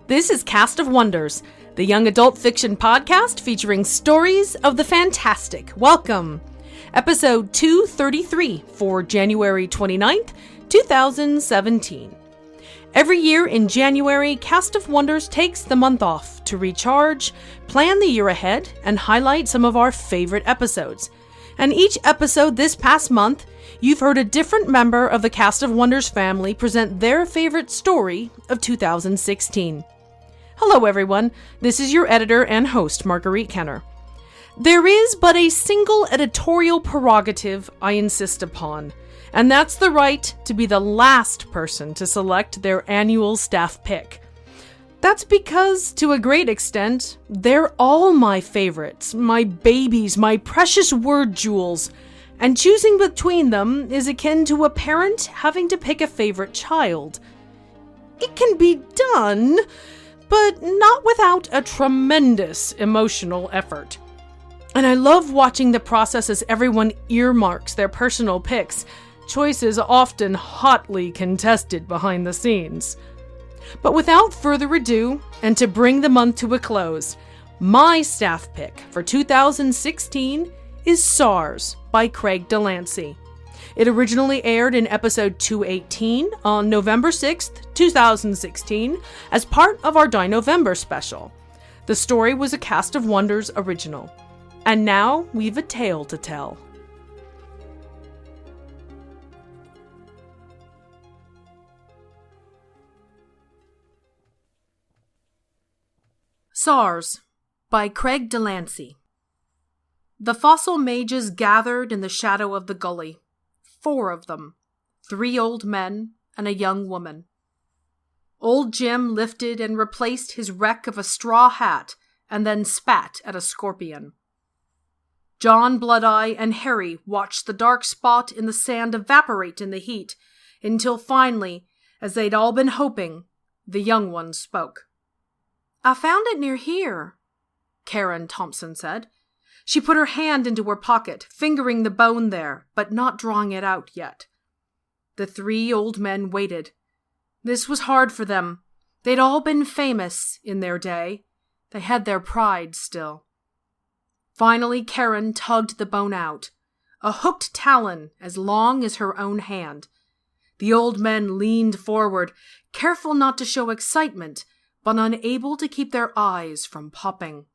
This is Cast of Wonders, the young adult fiction podcast featuring stories of the fantastic. Welcome! Episode 233 for January 29th, 2017. Every year in January, Cast of Wonders takes the month off to recharge, plan the year ahead, and highlight some of our favorite episodes. And each episode this past month, you've heard a different member of the Cast of Wonders family present their favorite story of 2016. Hello everyone, this is your editor and host, Marguerite Kenner. There is but a single editorial prerogative I insist upon, and that's the right to be the last person to select their annual staff pick. That's because, to a great extent, they're all my favorites, my babies, my precious word jewels, and choosing between them is akin to a parent having to pick a favorite child. It can be done, but not without a tremendous emotional effort. And I love watching the process as everyone earmarks their personal picks, choices often hotly contested behind the scenes. But without further ado, and to bring the month to a close, my staff pick for 2016 is Saurs by Craig Delancey. It originally aired in episode 218 on November 6th, 2016, as part of our Dino-Vember special. The story was a Cast of Wonders original. And now we've a tale to tell. Saurs by Craig Delancey. The fossil mages gathered in the shadow of the gully. 4 of them, 3 old men and a young woman. Old Jim lifted and replaced his wreck of a straw hat and then spat at a scorpion. John, Blood-Eye, and Harry watched the dark spot in the sand evaporate in the heat until finally, as they'd all been hoping, the young one spoke. "I found it near here," Karen Thompson said. She put her hand into her pocket, fingering the bone there, but not drawing it out yet. The 3 old men waited. This was hard for them. They'd all been famous in their day. They had their pride still. Finally, Karen tugged the bone out, a hooked talon as long as her own hand. The old men leaned forward, careful not to show excitement, but unable to keep their eyes from popping.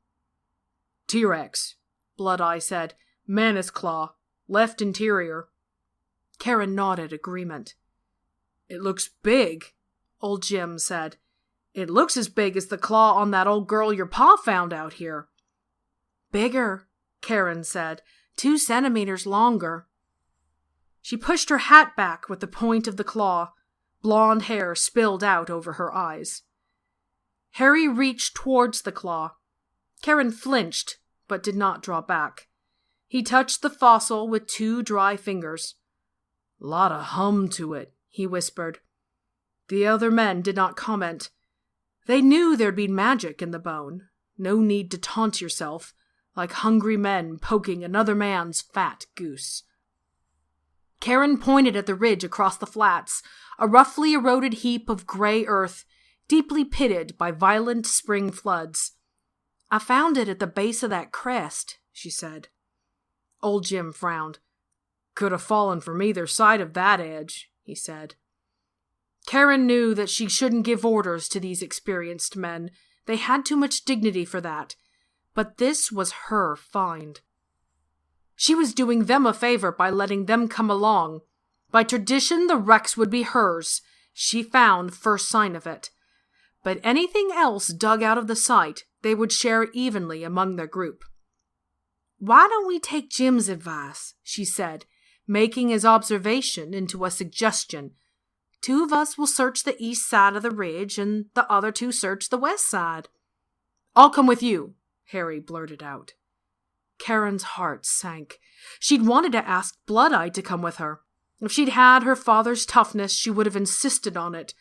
"T-Rex," Blood-Eye said. "Manus claw. Left interior." Karen nodded agreement. "It looks big," old Jim said. "It looks as big as the claw on that old girl your pa found out here." "Bigger," Karen said. 2 centimeters longer. She pushed her hat back with the point of the claw. Blonde hair spilled out over her eyes. Harry reached towards the claw. Karen flinched, but did not draw back. He touched the fossil with 2 dry fingers. "Lot of hum to it," he whispered. The other men did not comment. They knew there'd be magic in the bone. No need to taunt yourself, like hungry men poking another man's fat goose. Karen pointed at the ridge across the flats, a roughly eroded heap of gray earth, deeply pitted by violent spring floods. "I found it at the base of that crest," she said. Old Jim frowned. "Could have fallen from either side of that edge," he said. Karen knew that she shouldn't give orders to these experienced men. They had too much dignity for that. But this was her find. She was doing them a favor by letting them come along. By tradition, the wrecks would be hers. She found first sign of it. But anything else dug out of the site, they would share evenly among their group. "Why don't we take Jim's advice?" she said, making his observation into a suggestion. 2 of us will search the east side of the ridge, and the other 2 search the west side." "I'll come with you," Harry blurted out. Karen's heart sank. She'd wanted to ask Blood-Eye to come with her. If she'd had her father's toughness, she would have insisted on it,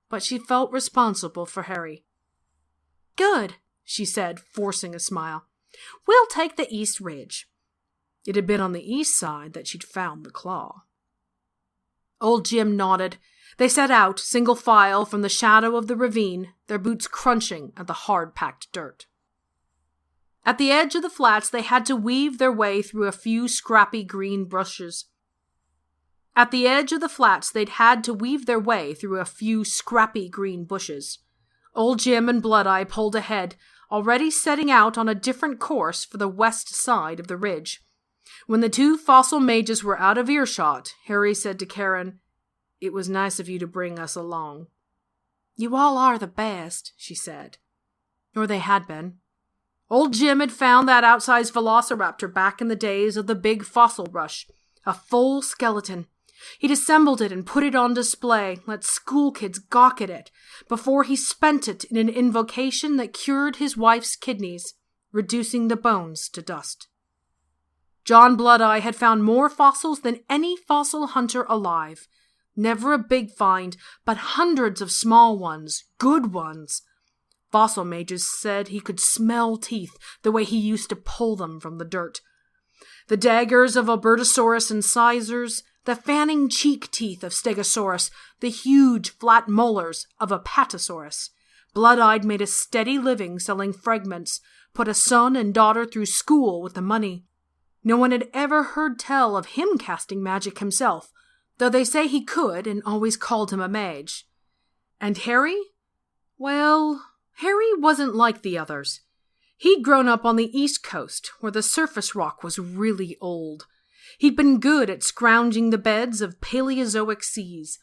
but she felt responsible for Harry. "Good," she said, forcing a smile. "We'll take the east ridge." It had been on the east side that she'd found the claw. Old Jim nodded. They set out, single file, from the shadow of the ravine, their boots crunching at the hard-packed dirt. At the edge of the flats, they had to weave their way through a few scrappy green bushes. Old Jim and Blood-Eye pulled ahead, already setting out on a different course for the west side of the ridge. When the two fossil mages were out of earshot, Harry said to Karen, "It was nice of you to bring us along." "You all are the best," she said. Or they had been. Old Jim had found that outsized velociraptor back in the days of the big fossil rush. A full skeleton. He'd assembled it and put it on display, let school kids gawk at it, before he spent it in an invocation that cured his wife's kidneys, reducing the bones to dust. John Blood-Eye had found more fossils than any fossil hunter alive. Never a big find, but hundreds of small ones, good ones. Fossil mages said he could smell teeth the way he used to pull them from the dirt. The daggers of Albertosaurus incisors, the fanning cheek teeth of Stegosaurus, the huge flat molars of Apatosaurus. Blood-Eyed made a steady living selling fragments, put a son and daughter through school with the money. No one had ever heard tell of him casting magic himself, though they say he could and always called him a mage. And Harry? Well, Harry wasn't like the others. He'd grown up on the East Coast, where the surface rock was really old. He'd been good at scrounging the beds of Paleozoic seas,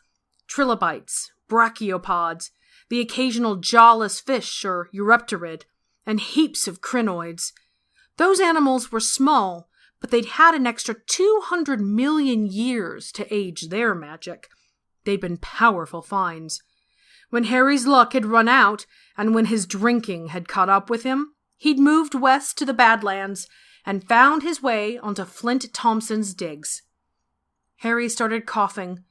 trilobites, brachiopods, the occasional jawless fish or eurypterid, and heaps of crinoids. Those animals were small, but they'd had an extra 200 million years to age their magic. They'd been powerful finds. When Harry's luck had run out, and when his drinking had caught up with him, he'd moved west to the Badlands and found his way onto Flint Thompson's digs. Harry started coughing,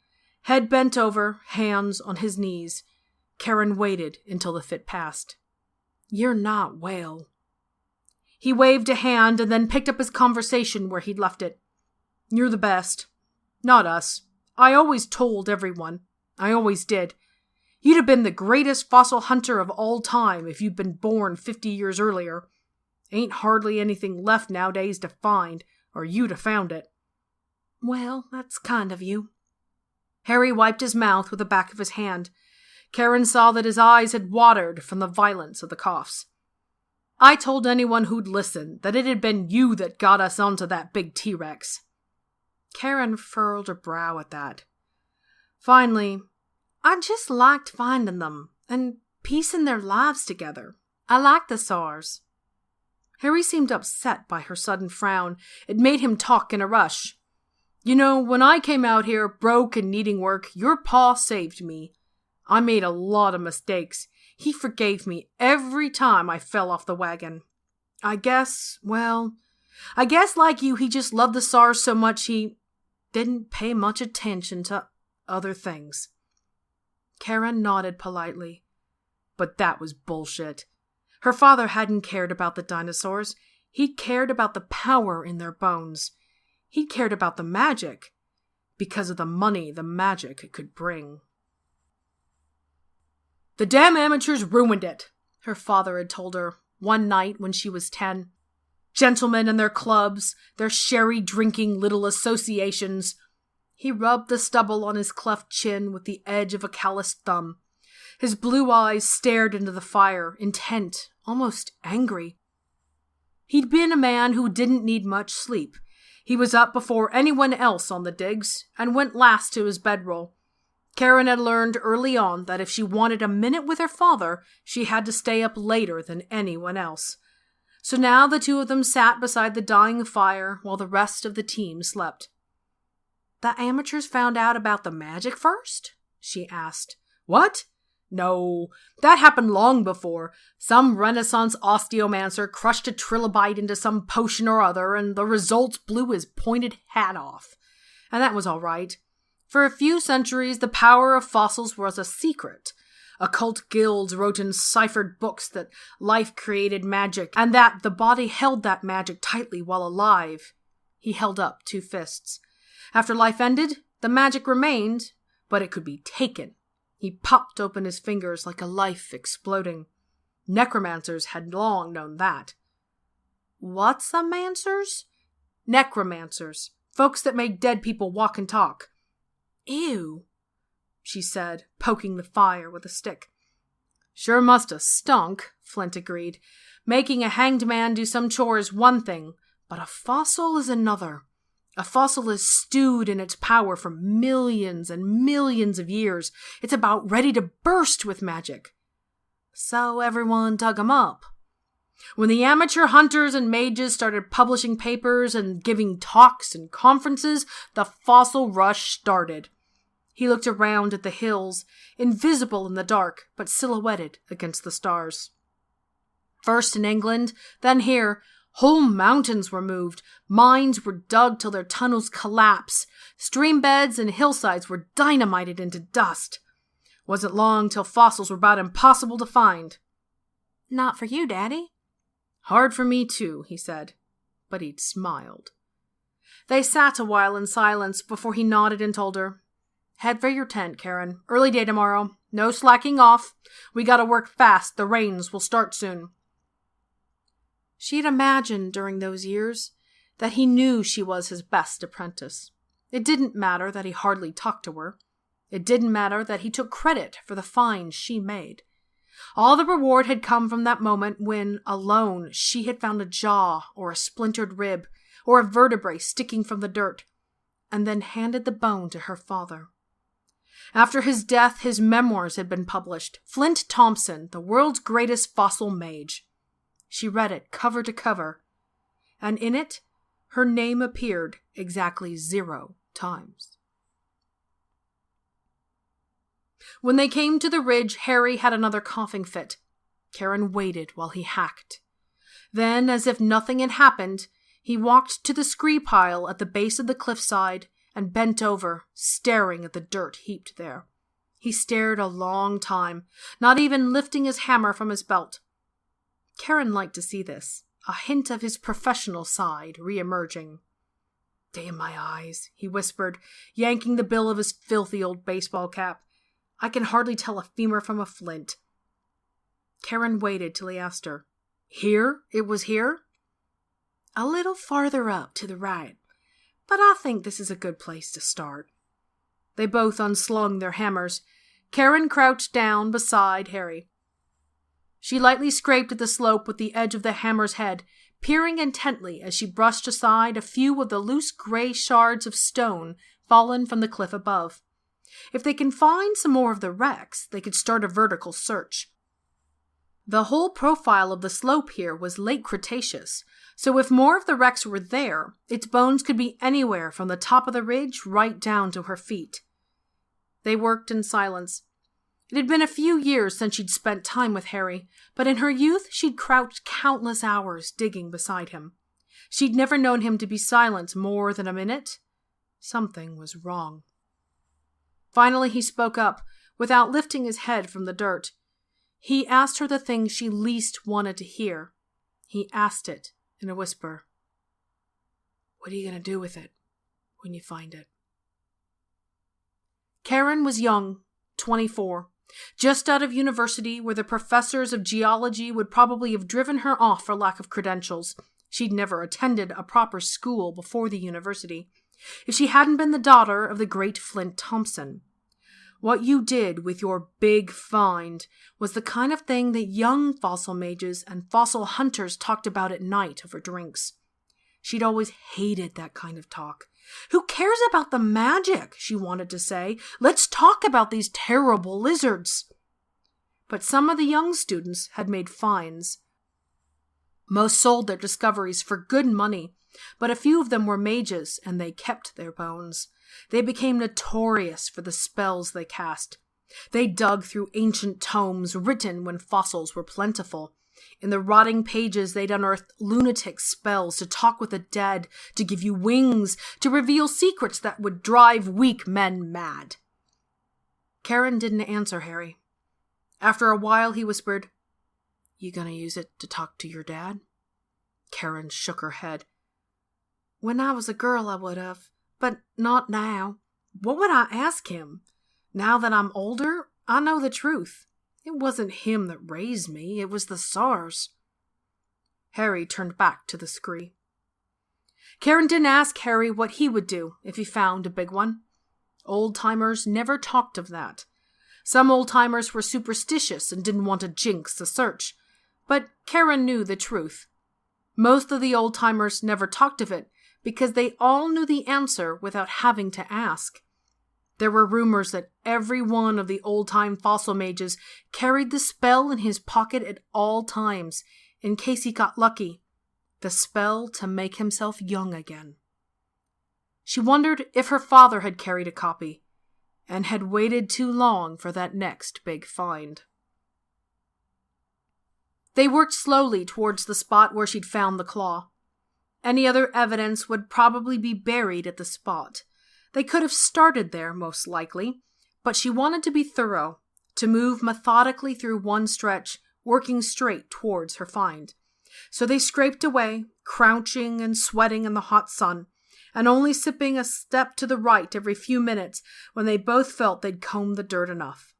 head bent over, hands on his knees. Karen waited until the fit passed. "You're not well." He waved a hand and then picked up his conversation where he'd left it. "You're the best. Not us. I always told everyone. I always did. You'd have been the greatest fossil hunter of all time if you'd been born 50 years earlier. Ain't hardly anything left nowadays to find, or you'd have found it." "Well, that's kind of you." Harry wiped his mouth with the back of his hand. Karen saw that his eyes had watered from the violence of the coughs. "I told anyone who'd listen that it had been you that got us onto that big T-Rex." Karen furrowed her brow at that. Finally, "I just liked finding them and piecing their lives together. I like the Saurs." Harry seemed upset by her sudden frown. It made him talk in a rush. "You know, when I came out here broke and needing work, your pa saved me. I made a lot of mistakes. He forgave me every time I fell off the wagon. I guess like you, he just loved the Saurs so much he didn't pay much attention to other things." Karen nodded politely. But that was bullshit. Her father hadn't cared about the dinosaurs. He'd cared about the power in their bones. He'd cared about the magic, because of the money the magic could bring. "The damn amateurs ruined it," her father had told her one night when she was 10. "Gentlemen and their clubs, their sherry-drinking little associations." He rubbed the stubble on his cleft chin with the edge of a calloused thumb. His blue eyes stared into the fire, intent, almost angry. He'd been a man who didn't need much sleep. He was up before anyone else on the digs, and went last to his bedroll. Karen had learned early on that if she wanted a minute with her father, she had to stay up later than anyone else. So now the two of them sat beside the dying fire while the rest of the team slept. "The amateurs found out about the magic first?" she asked. "What? No, that happened long before. Some Renaissance osteomancer crushed a trilobite into some potion or other, and the results blew his pointed hat off. And that was all right. For a few centuries, the power of fossils was a secret. Occult guilds wrote in ciphered books that life created magic, and that the body held that magic tightly while alive." He held up 2 fists. "After life ended, the magic remained, but it could be taken. He popped open his fingers like a life exploding. Necromancers had long known that. What's a mancers? Necromancers. Folks that make dead people walk and talk. Ew, she said, poking the fire with a stick. Sure must have stunk, Flint agreed. Making a hanged man do some chore is one thing, but a fossil is another. A fossil is stewed in its power for millions and millions of years. It's about ready to burst with magic. So everyone dug 'em up. When the amateur hunters and mages started publishing papers and giving talks and conferences, the fossil rush started. He looked around at the hills, invisible in the dark, but silhouetted against the stars. First in England, then here, whole mountains were moved, mines were dug till their tunnels collapsed, stream beds and hillsides were dynamited into dust. Wasn't long till fossils were about impossible to find. Not for you, Daddy. Hard for me too, he said, but he'd smiled. They sat a while in silence before he nodded and told her, Head for your tent, Karen. Early day tomorrow. No slacking off. We gotta work fast. The rains will start soon. She'd imagined during those years that he knew she was his best apprentice. It didn't matter that he hardly talked to her. It didn't matter that he took credit for the finds she made. All the reward had come from that moment when, alone, she had found a jaw or a splintered rib or a vertebrae sticking from the dirt, and then handed the bone to her father. After his death, his memoirs had been published. Flint Thompson, the world's greatest fossil mage. She read it cover to cover, and in it, her name appeared exactly 0 times. When they came to the ridge, Harry had another coughing fit. Karen waited while he hacked. Then, as if nothing had happened, he walked to the scree pile at the base of the cliffside and bent over, staring at the dirt heaped there. He stared a long time, not even lifting his hammer from his belt. Karen liked to see this, a hint of his professional side re-emerging. Damn my eyes, he whispered, yanking the bill of his filthy old baseball cap. I can hardly tell a femur from a flint. Karen waited till he asked her. Here? It was here? A little farther up to the right, but I think this is a good place to start. They both unslung their hammers. Karen crouched down beside Harry. She lightly scraped at the slope with the edge of the hammer's head, peering intently as she brushed aside a few of the loose gray shards of stone fallen from the cliff above. If they can find some more of the wrecks, they could start a vertical search. The whole profile of the slope here was late Cretaceous, so if more of the wrecks were there, its bones could be anywhere from the top of the ridge right down to her feet. They worked in silence. It had been a few years since she'd spent time with Harry, but in her youth she'd crouched countless hours digging beside him. She'd never known him to be silent more than a minute. Something was wrong. Finally he spoke up, without lifting his head from the dirt. He asked her the thing she least wanted to hear. He asked it in a whisper. What are you going to do with it when you find it? Karen was young, 24, just out of university where the professors of geology would probably have driven her off for lack of credentials. She'd never attended a proper school before the university. If she hadn't been the daughter of the great Flint Thompson. What you did with your big find was the kind of thing that young fossil mages and fossil hunters talked about at night over drinks. She'd always hated that kind of talk. Who cares about the magic, she wanted to say. Let's talk about these terrible lizards. But some of the young students had made finds. Most sold their discoveries for good money, but a few of them were mages, and they kept their bones. They became notorious for the spells they cast. They dug through ancient tomes written when fossils were plentiful. In the rotting pages, they'd unearthed lunatic spells to talk with the dead, to give you wings, to reveal secrets that would drive weak men mad. Karen didn't answer Harry. After a while, he whispered, You gonna use it to talk to your dad? Karen shook her head. When I was a girl, I would have, but not now. What would I ask him? Now that I'm older, I know the truth. It wasn't him that raised me, it was the Saurs." Harry turned back to the scree. Karen didn't ask Harry what he would do if he found a big one. Old-timers never talked of that. Some old-timers were superstitious and didn't want to jinx the search. But Karen knew the truth. Most of the old-timers never talked of it because they all knew the answer without having to ask. There were rumors that every one of the old-time fossil mages carried the spell in his pocket at all times, in case he got lucky. The spell to make himself young again. She wondered if her father had carried a copy, and had waited too long for that next big find. They worked slowly towards the spot where she'd found the claw. Any other evidence would probably be buried at the spot. They could have started there, most likely, but she wanted to be thorough, to move methodically through one stretch, working straight towards her find. So they scraped away, crouching and sweating in the hot sun, and only sipping a step to the right every few minutes when they both felt they'd combed the dirt enough.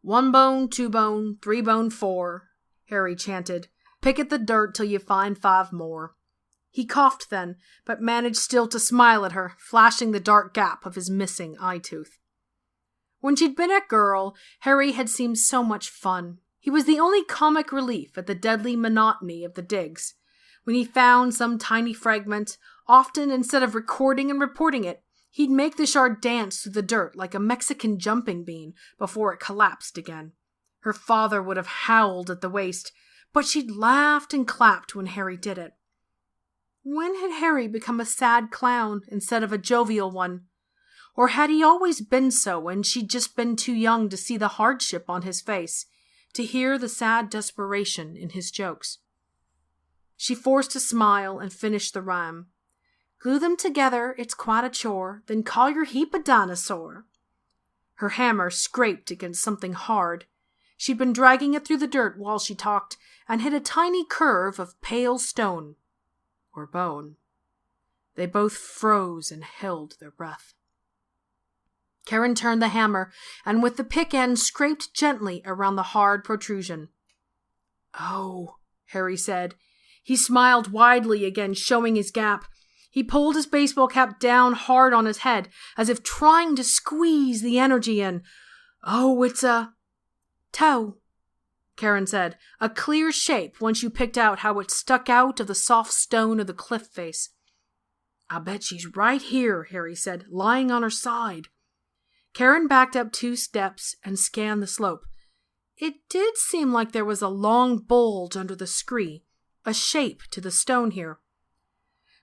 1 bone, 2 bone, 3 bone, 4, Harry chanted. Pick at the dirt till you find 5 more. He coughed then, but managed still to smile at her, flashing the dark gap of his missing eye tooth. When she'd been a girl, Harry had seemed so much fun. He was the only comic relief at the deadly monotony of the digs. When he found some tiny fragment, often instead of recording and reporting it, he'd make the shard dance through the dirt like a Mexican jumping bean before it collapsed again. Her father would have howled at the waste, but she'd laughed and clapped when Harry did it. When had Harry become a sad clown instead of a jovial one? Or had he always been so and she'd just been too young to see the hardship on his face, to hear the sad desperation in his jokes? She forced a smile and finished the rhyme. Glue them together, it's quite a chore, then call your heap a dinosaur. Her hammer scraped against something hard. She'd been dragging it through the dirt while she talked, and hit a tiny curve of pale stone. Or bone. They both froze and held their breath. Karen turned the hammer, and with the pick end scraped gently around the hard protrusion. "Oh," Harry said. He smiled widely again, showing his gap. He pulled his baseball cap down hard on his head, as if trying to squeeze the energy in. "Oh, it's a toe," Karen said, "a clear shape once you picked out how it stuck out of the soft stone of the cliff face." "I bet she's right here," Harry said, "lying on her side." Karen backed up 2 steps and scanned the slope. It did seem like there was a long bulge under the scree, a shape to the stone here.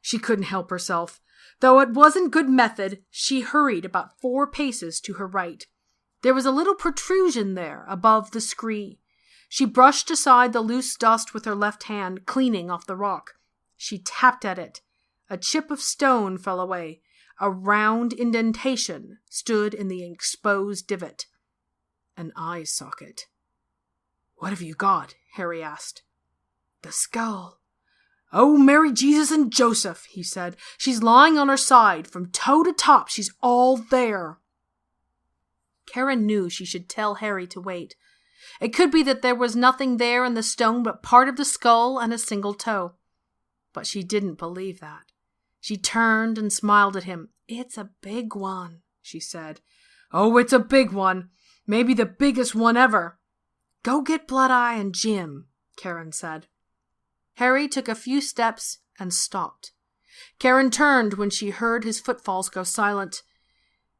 She couldn't help herself. Though it wasn't good method, she hurried about 4 paces to her right. There was a little protrusion there above the scree. She brushed aside the loose dust with her left hand, cleaning off the rock. She tapped at it. A chip of stone fell away. A round indentation stood in the exposed divot. An eye socket. "What have you got?" Harry asked. "The skull." "Oh, Mary, Jesus, and Joseph," he said. "She's lying on her side. From toe to top, she's all there." Karen knew she should tell Harry to wait. It could be that there was nothing there in the stone but part of the skull and a single toe. But she didn't believe that. She turned and smiled at him. "It's a big one," she said. "Oh, it's a big one. Maybe the biggest one ever." "Go get Blood-Eye and Jim," Karen said. Harry took a few steps and stopped. Karen turned when she heard his footfalls go silent.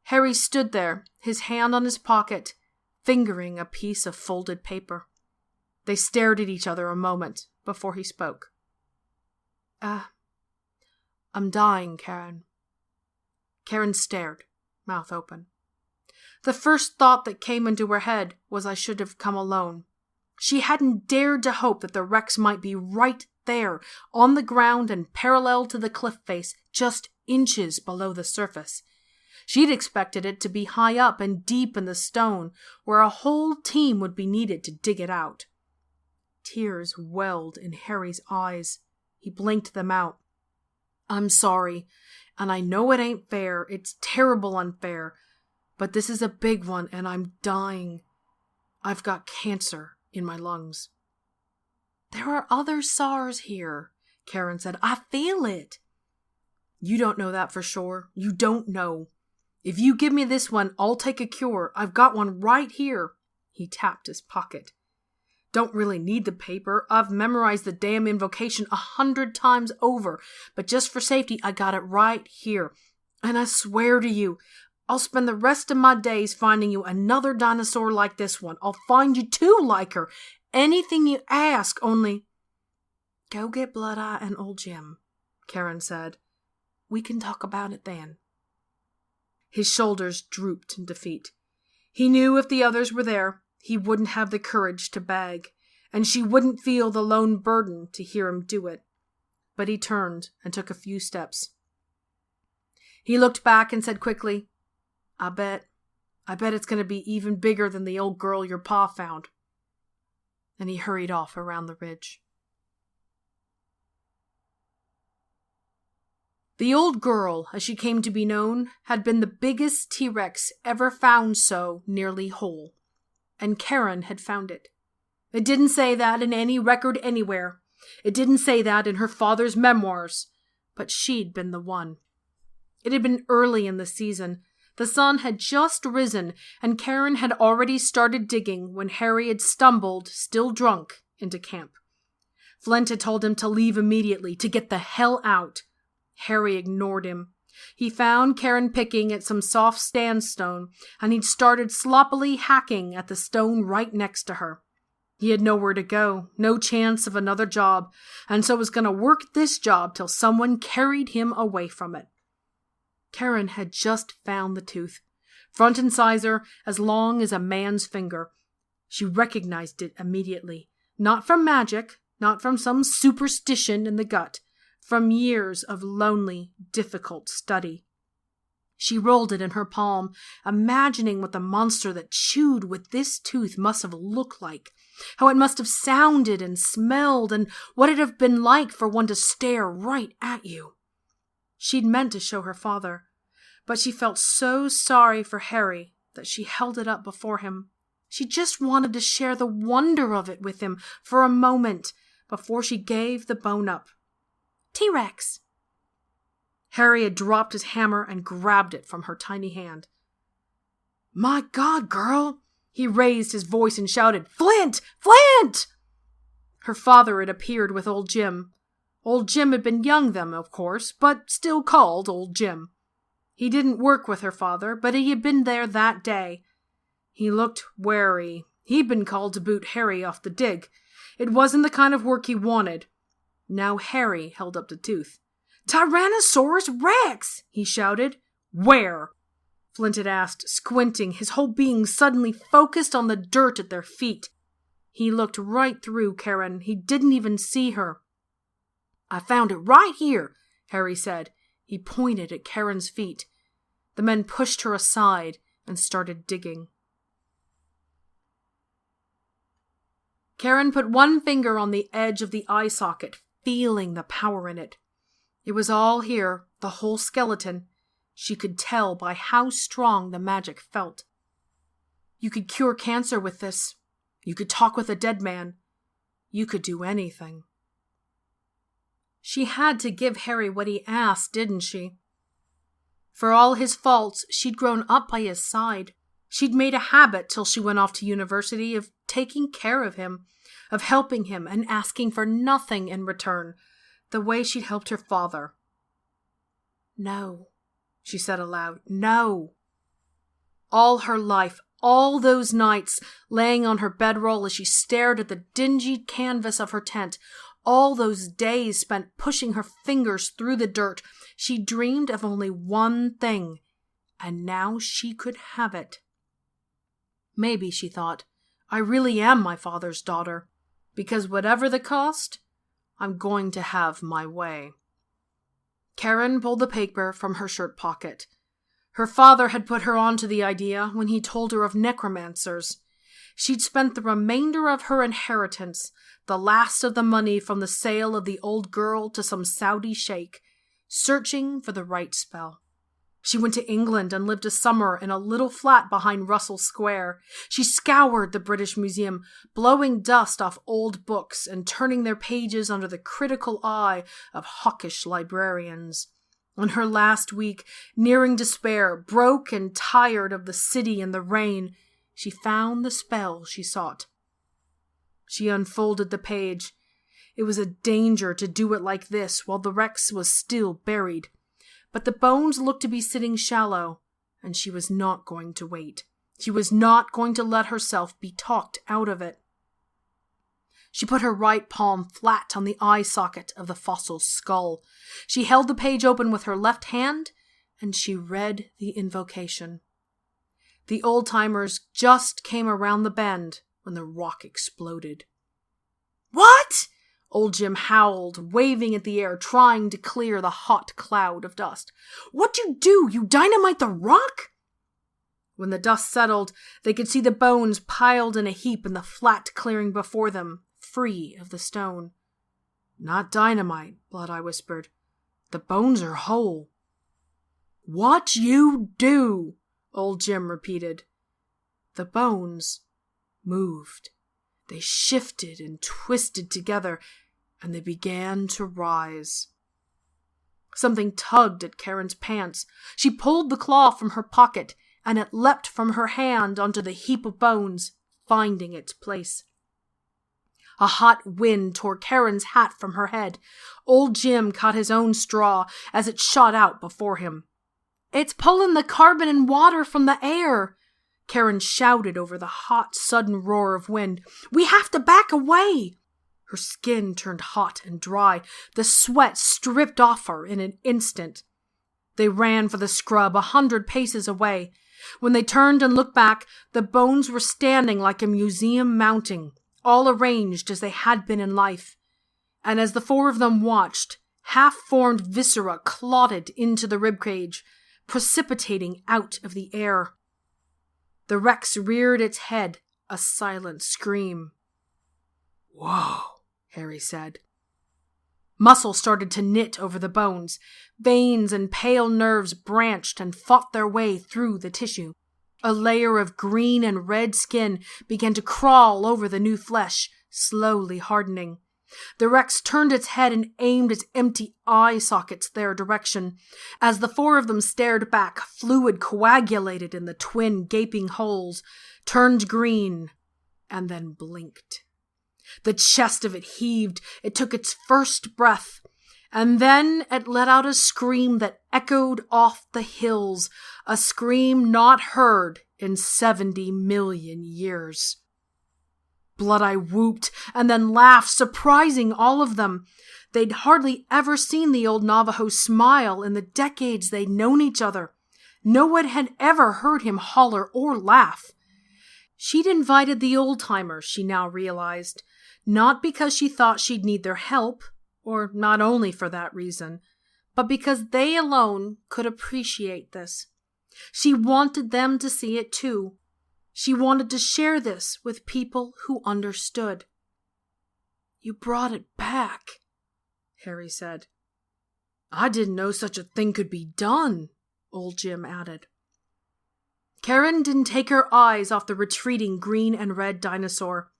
Harry stood there, his hand on his pocket, fingering a piece of folded paper. They stared at each other a moment before he spoke. I'm dying, Karen." Karen stared, mouth open. The first thought that came into her head was I should have come alone. She hadn't dared to hope that the wrecks might be right there, on the ground and parallel to the cliff face, just inches below the surface. She'd expected it to be high up and deep in the stone, where a whole team would be needed to dig it out. Tears welled in Harry's eyes. He blinked them out. "I'm sorry, and I know it ain't fair. It's terrible unfair. But this is a big one and I'm dying. I've got cancer in my lungs." "There are other Saurs here," Karen said. "I feel it." "You don't know that for sure. You don't know. If you give me this one, I'll take a cure. I've got one right here." He tapped his pocket. "Don't really need the paper. I've memorized the damn invocation 100 times over. But just for safety, I got it right here. And I swear to you, I'll spend the rest of my days finding you another dinosaur like this one. I'll find you two like her. Anything you ask, only—" "Go get Blood-Eye and old Jim," Karen said. "We can talk about it then." His shoulders drooped in defeat. He knew if the others were there, he wouldn't have the courage to beg, and she wouldn't feel the lone burden to hear him do it. But he turned and took a few steps. He looked back and said quickly, I bet it's going to be even bigger than the old girl your pa found." And he hurried off around the ridge. The old girl, as she came to be known, had been the biggest T-Rex ever found so nearly whole. And Karen had found it. It didn't say that in any record anywhere. It didn't say that in her father's memoirs. But she'd been the one. It had been early in the season. The sun had just risen, and Karen had already started digging when Harry had stumbled, still drunk, into camp. Flint had told him to leave immediately, to get the hell out. Harry ignored him. He found Karen picking at some soft sandstone, and he'd started sloppily hacking at the stone right next to her. He had nowhere to go, no chance of another job, and so was going to work this job till someone carried him away from it. Karen had just found the tooth, front incisor as long as a man's finger. She recognized it immediately, not from magic, not from some superstition in the gut, from years of lonely, difficult study. She rolled it in her palm, imagining what the monster that chewed with this tooth must have looked like, how it must have sounded and smelled, and what it'd have been like for one to stare right at you. She'd meant to show her father, but she felt so sorry for Harry that she held it up before him. She just wanted to share the wonder of it with him for a moment before she gave the bone up. "T-Rex!" Harry had dropped his hammer and grabbed it from her tiny hand. "My God, girl!" He raised his voice and shouted, "Flint! Flint!" Her father had appeared with old Jim. Old Jim had been young then, of course, but still called old Jim. He didn't work with her father, but he had been there that day. He looked wary. He'd been called to boot Harry off the dig. It wasn't the kind of work he wanted. Now Harry held up the tooth. "Tyrannosaurus Rex!" he shouted. "Where?" Flint had asked, squinting, his whole being suddenly focused on the dirt at their feet. He looked right through Karen. He didn't even see her. "I found it right here," Harry said. He pointed at Karen's feet. The men pushed her aside and started digging. Karen put one finger on the edge of the eye socket, feeling the power in it. It was all here, the whole skeleton. She could tell by how strong the magic felt. You could cure cancer with this. You could talk with a dead man. You could do anything. She had to give Harry what he asked, didn't she? For all his faults, she'd grown up by his side. She'd made a habit till she went off to university of taking care of him, of helping him and asking for nothing in return, the way she'd helped her father. "No," she said aloud, "no." All her life, all those nights, laying on her bedroll as she stared at the dingy canvas of her tent, all those days spent pushing her fingers through the dirt, she dreamed of only one thing, and now she could have it. Maybe, she thought, I really am my father's daughter, because whatever the cost, I'm going to have my way. Karen pulled the paper from her shirt pocket. Her father had put her onto the idea when he told her of necromancers. She'd spent the remainder of her inheritance, the last of the money from the sale of the old girl to some Saudi sheikh, searching for the right spell. She went to England and lived a summer in a little flat behind Russell Square. She scoured the British Museum, blowing dust off old books and turning their pages under the critical eye of hawkish librarians. In her last week, nearing despair, broke and tired of the city and the rain, she found the spell she sought. She unfolded the page. It was a danger to do it like this while the Rex was still buried. But the bones looked to be sitting shallow, and she was not going to wait. She was not going to let herself be talked out of it. She put her right palm flat on the eye socket of the fossil's skull. She held the page open with her left hand, and she read the invocation. The old-timers just came around the bend when the rock exploded. "What?" Old Jim howled, waving at the air, trying to clear the hot cloud of dust. "What'd you do? You dynamite the rock?" When the dust settled, they could see the bones piled in a heap in the flat clearing before them, free of the stone. "Not dynamite," Blood-Eye whispered. "The bones are whole." "What you do?" Old Jim repeated. The bones moved. They shifted and twisted together, and they began to rise. Something tugged at Karen's pants. She pulled the claw from her pocket, and it leapt from her hand onto the heap of bones, finding its place. A hot wind tore Karen's hat from her head. Old Jim caught his own straw as it shot out before him. "It's pulling the carbon and water from the air," Karen shouted over the hot, sudden roar of wind. "We have to back away!" Her skin turned hot and dry. The sweat stripped off her in an instant. They ran for the scrub 100 paces away. When they turned and looked back, the bones were standing like a museum mounting, all arranged as they had been in life. And as the four of them watched, half-formed viscera clotted into the ribcage, precipitating out of the air. The Rex reared its head, a silent scream. "Whoa," Harry said. Muscle started to knit over the bones. Veins and pale nerves branched and fought their way through the tissue. A layer of green and red skin began to crawl over the new flesh, slowly hardening. The Rex turned its head and aimed its empty eye sockets their direction. As the four of them stared back, fluid coagulated in the twin gaping holes, turned green, and then blinked. The chest of it heaved. It took its first breath, and then it let out a scream that echoed off the hills, a scream not heard in 70 million years. Blood-Eye whooped and then laughed, surprising all of them. They'd hardly ever seen the old Navajo smile in the decades they'd known each other. No one had ever heard him holler or laugh. She'd invited the old-timers, she now realized, not because she thought she'd need their help, or not only for that reason, but because they alone could appreciate this. She wanted them to see it too. She wanted to share this with people who understood. "You brought it back," Harry said. "I didn't know such a thing could be done," Old Jim added. Karen didn't take her eyes off the retreating green and red dinosaur.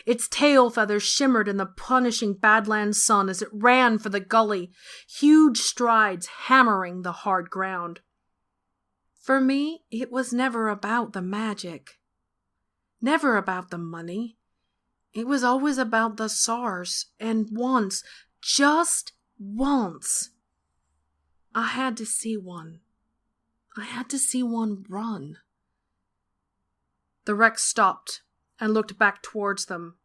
Its tail feathers shimmered in the punishing Badlands sun as it ran for the gully, huge strides hammering the hard ground. "For me, it was never about the magic. Never about the money. It was always about the Saurs, and once, just once, I had to see one. I had to see one run." The Rex stopped and looked back towards them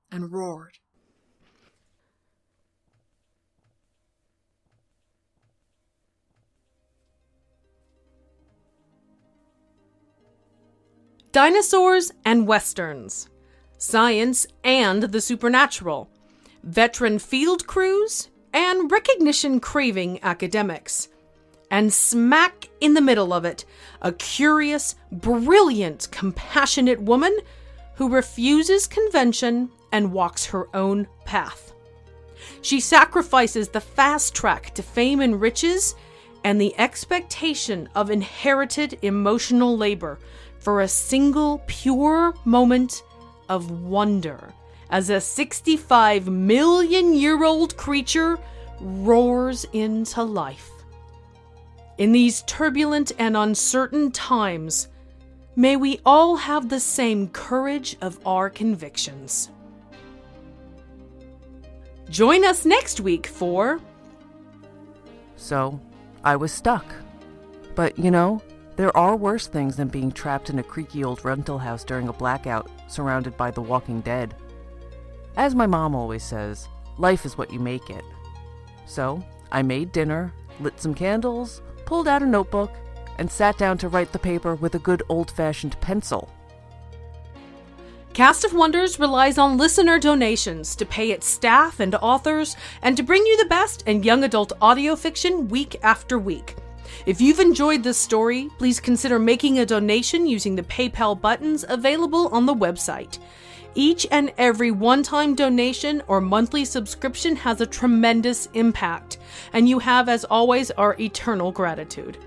and roared. Dinosaurs and Westerns. Science and the supernatural. Veteran field crews and recognition-craving academics. And smack in the middle of it, a curious, brilliant, compassionate woman who refuses convention and walks her own path. She sacrifices the fast track to fame and riches and the expectation of inherited emotional labor for a single pure moment of wonder as a 65-million-year-old creature roars into life. In these turbulent and uncertain times, may we all have the same courage of our convictions. Join us next week for... So, I was stuck. But, there are worse things than being trapped in a creaky old rental house during a blackout, surrounded by the walking dead. As my mom always says, life is what you make it. So, I made dinner, lit some candles, pulled out a notebook, and sat down to write the paper with a good old-fashioned pencil. Cast of Wonders relies on listener donations to pay its staff and authors and to bring you the best in young adult audio fiction week after week. If you've enjoyed this story, please consider making a donation using the PayPal buttons available on the website. Each and every one-time donation or monthly subscription has a tremendous impact, and you have, as always, our eternal gratitude.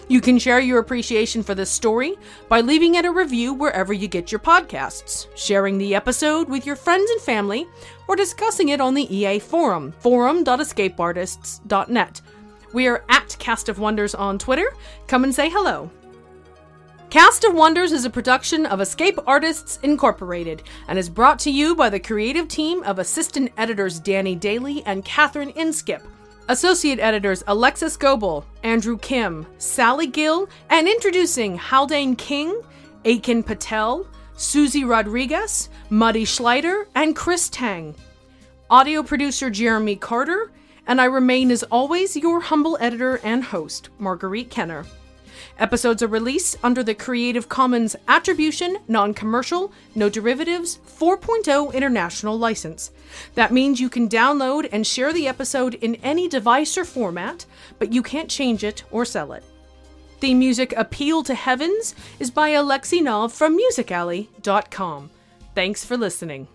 You can share your appreciation for this story by leaving it a review wherever you get your podcasts, sharing the episode with your friends and family, or discussing it on the EA forum, forum.escapeartists.net. We are at Cast of Wonders on Twitter. Come and say hello. Cast of Wonders is a production of Escape Artists Incorporated and is brought to you by the creative team of assistant editors Danny Daly and Catherine Inskip, associate editors Alexis Goebel, Andrew Kim, Sally Gill, and introducing Haldane King, Aiken Patel, Susie Rodriguez, Muddy Schleider, and Chris Tang. Audio producer Jeremy Carter, and I remain as always your humble editor and host, Marguerite Kenner. Episodes are released under the Creative Commons Attribution, Non-Commercial, No Derivatives 4.0 International License. That means you can download and share the episode in any device or format, but you can't change it or sell it. Theme music Appeal to Heavens is by Alexi Nov from musicalley.com. Thanks for listening.